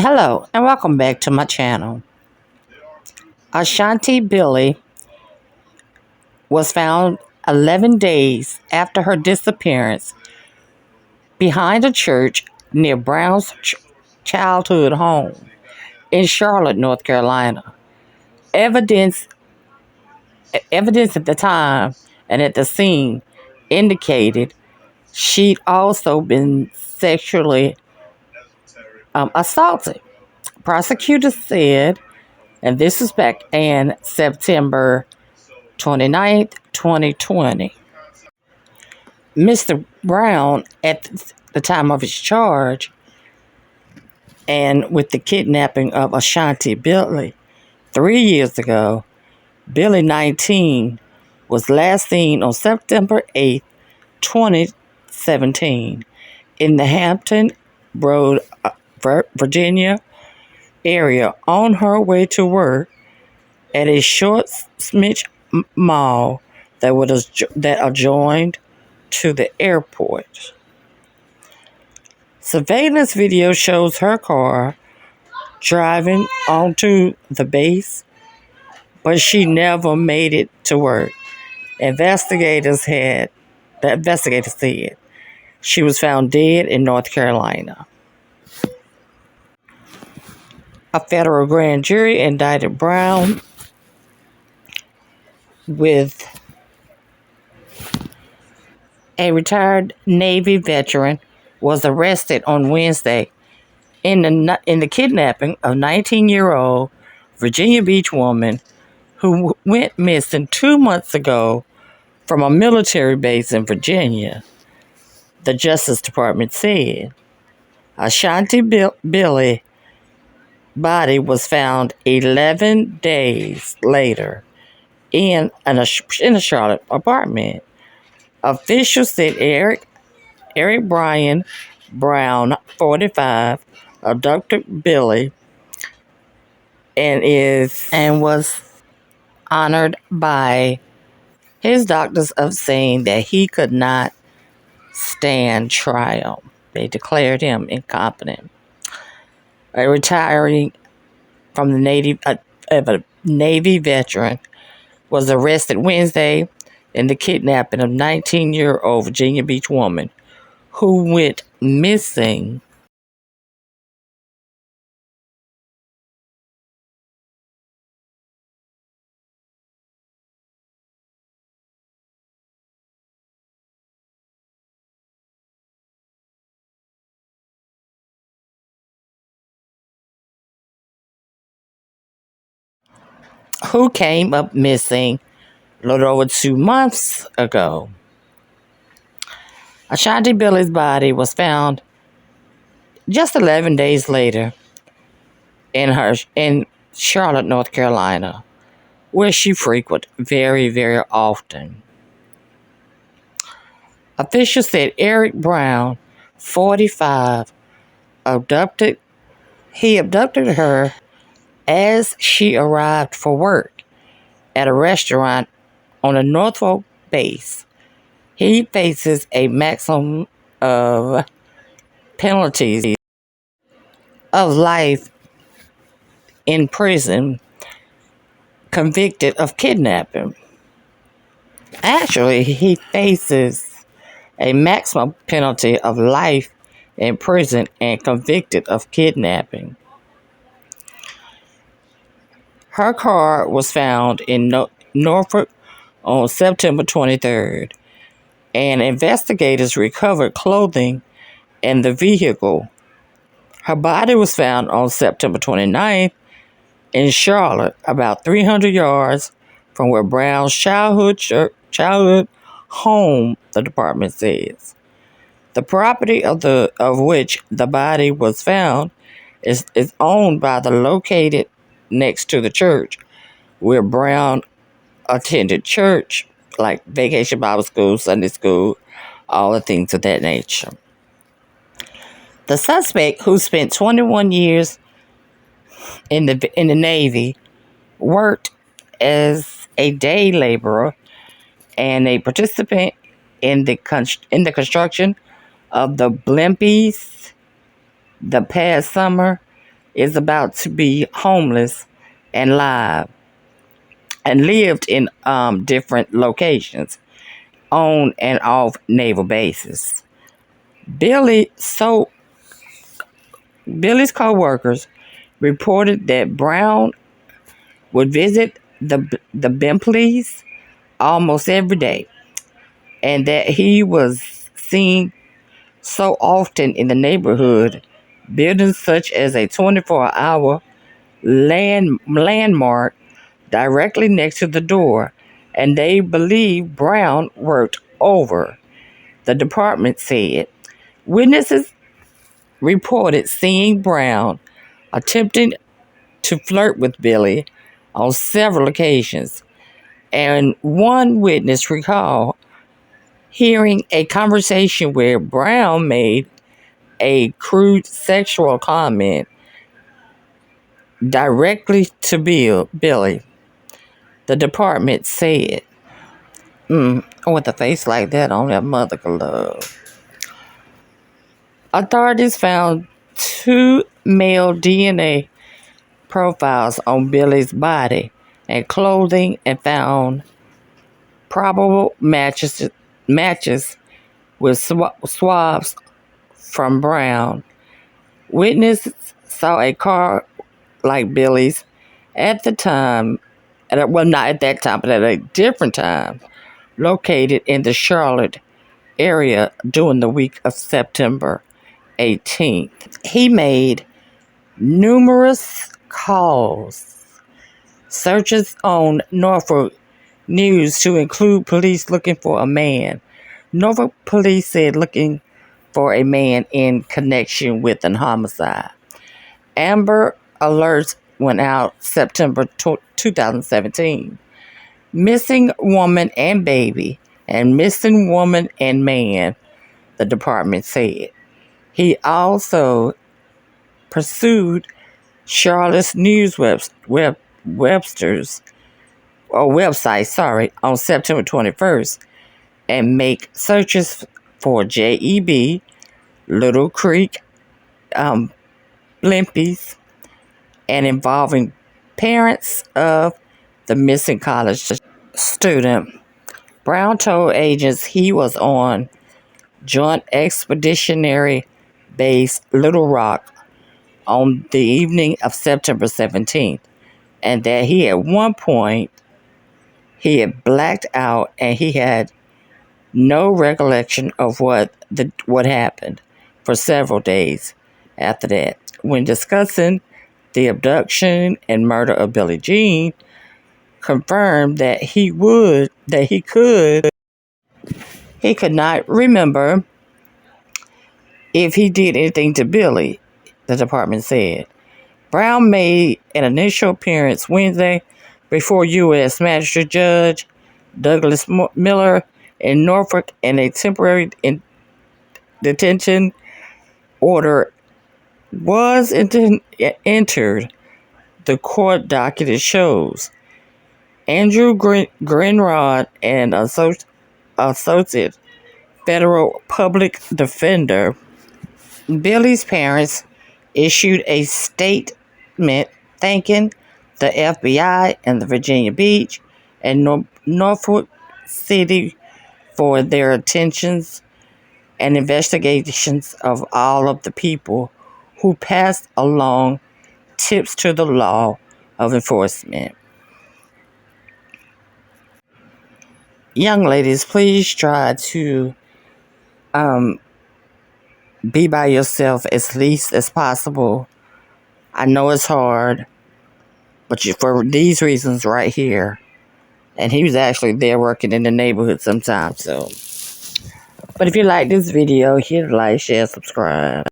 Hello and welcome back to my channel. Ashanti Billy was found 11 days after her disappearance behind a church near Brown's childhood home in Charlotte, North Carolina. Evidence, evidence at the time and at the scene indicated she'd also been sexually assaulted. Prosecutors said, and this was back in September 29th, 2020. Mr. Brown, at the time of his charge, and with the kidnapping of Ashanti Billy 3 years ago, Billy 19 was last seen on September 8th, 2017, in the Hampton Road, Virginia area on her way to work at a short Smith mall that adjoined to the airport. Surveillance video shows her car driving onto the base, but she never made it to work. The investigators said she was found dead in North Carolina. A federal grand jury indicted Brown with a retired Navy veteran was arrested on Wednesday in the kidnapping of 19-year-old Virginia Beach woman who went missing 2 months ago from a military base in Virginia, the Justice Department said. Ashanti Billy body was found 11 days later in a Charlotte apartment. Officials said Eric Brian Brown, 45, abducted Billy and was honored by his doctors of saying that he could not stand trial. They declared him incompetent. A retiring from the Navy veteran was arrested Wednesday in the kidnapping of 19-year-old Virginia Beach woman who went missing. Who came up missing a little over 2 months ago. Ashanti Billy's body was found just 11 days later in Charlotte, North Carolina, where she frequented very, very often. Officials said Eric Brown, 45, abducted her as she arrived for work at a restaurant on the Norfolk base. He faces a maximum of penalties of life in prison, convicted of kidnapping. Actually, he faces a maximum penalty of life in prison and convicted of kidnapping. Her car was found in Norfolk on September 23rd, and investigators recovered clothing in the vehicle. Her body was found on September 29th in Charlotte, about 300 yards from where Brown's childhood home, the department says. The property of which the body was found is owned by the located next to the church where Brown attended church, like Vacation Bible School, Sunday school, all the things of that nature. The suspect, who spent 21 years in the Navy, worked as a day laborer and a participant in the construction of the Blimpies the past summer, is about to be homeless and live and lived in different locations on and off naval bases. Billy so Billy's co-workers reported that Brown would visit the Bempleys almost every day, and that he was seen so often in the neighborhood, buildings such as a 24-hour landmark directly next to the door, and they believe Brown worked over. The department said witnesses reported seeing Brown attempting to flirt with Billy on several occasions, and one witness recalled hearing a conversation where Brown made a crude sexual comment directly to Billy. The department said, with a face like that, only a mother could love. Authorities found 2 male DNA profiles on Billy's body and clothing and found probable matches with swabs from Brown. Witnesses saw a car like Billy's at the time, well, not at that time, but at a different time, located in the Charlotte area during the week of September 18th. He made numerous calls, searches on Norfolk News to include police looking for a man. Norfolk police said looking for a man in connection with an homicide. Amber alerts went out September 2017. Missing woman and baby, and missing woman and man, the department said. He also pursued Charlotte's News website, on September 21st, and make searches for JEB, Little Creek, Blimpies, and involving parents of the missing college student. Brown told agents he was on Joint Expeditionary Base Little Rock on the evening of September 17th, and that he at one point he had blacked out and he had no recollection of what happened for several days after that. When discussing the abduction and murder of Billie Jean, confirmed that he could not remember if he did anything to Billy, the department said. Brown made an initial appearance Wednesday before U.S. Magistrate Judge Douglas Miller in Norfolk, and a temporary detention order was entered. The court docket shows Andrew Greenrod, an associate federal public defender. Billy's parents issued a statement thanking the FBI and the Virginia Beach and Norfolk City for their attentions and investigations of all of the people who passed along tips to the law of enforcement. Young ladies, please try to be by yourself as least as possible. I know it's hard, but for these reasons right here. And he was actually there working in the neighborhood sometimes. But if you like this video, hit like, share, subscribe.